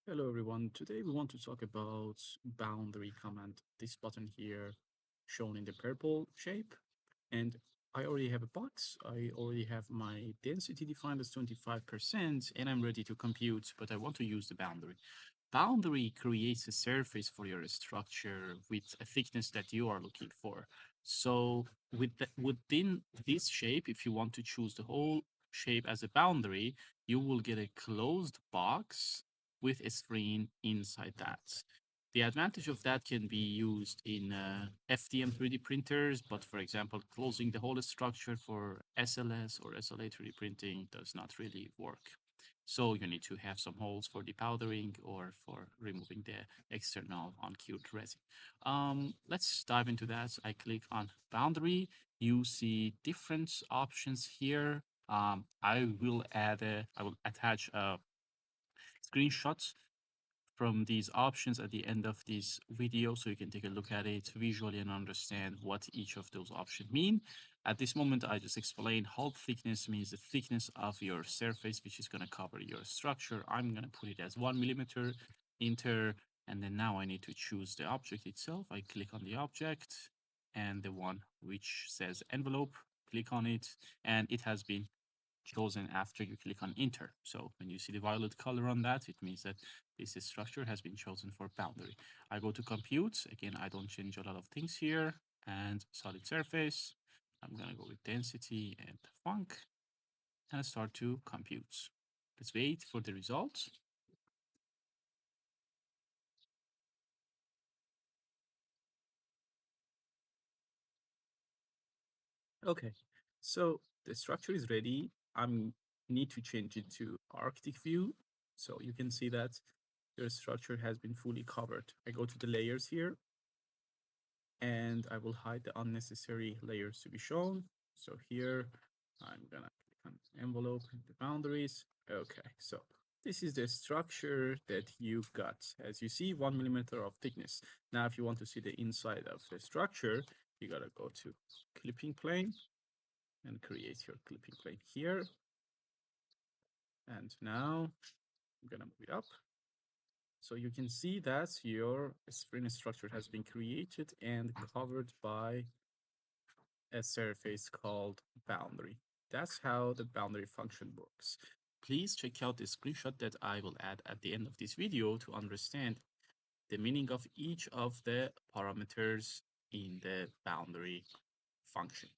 Hello everyone. Today we want to talk about boundary command. This button here shown in the purple shape. And I already have a box. I already have my density defined as 25% and I'm ready to compute, but I want to use the boundary. Boundary creates a surface for your structure with a thickness that you are looking for. So within this shape, if you want to choose the whole shape as a boundary, you will get a closed box with a screen inside that. The advantage of that can be used in FDM 3D printers, but for example, closing the whole structure for SLS or SLA 3D printing does not really work. So you need to have some holes for depowdering or for removing the external uncured resin. Let's dive into that. I click on boundary. You see different options here. I will attach a screenshot from these options at the end of this video so you can take a look at it visually and understand what each of those options mean. At this moment, I just explained hull thickness means the thickness of your surface, which is going to cover your structure. I'm going to put it as 1 millimeter, enter, and then now I need to choose the object itself. I click on the object and the one which says envelope, click on it, and it has been chosen after you click on enter. So when you see the violet color on that, it means that this structure has been chosen for boundary. I go to compute. Again, I don't change a lot of things here. And solid surface. I'm going to go with density and func and start to compute. Let's wait for the results. Okay, so the structure is ready. I need to change it to Arctic view. So you can see that your structure has been fully covered. I go to the layers here and I will hide the unnecessary layers to be shown. So here I'm gonna click on envelope and the boundaries. Okay, so this is the structure that you've got. As you see, 1 millimeter of thickness. Now, if you want to see the inside of the structure, you gotta go to clipping plane and create your clipping plane here. And now I'm gonna move it up. So you can see that your Spherene structure has been created and covered by a surface called boundary. That's how the boundary function works. Please check out the screenshot that I will add at the end of this video to understand the meaning of each of the parameters in the boundary function.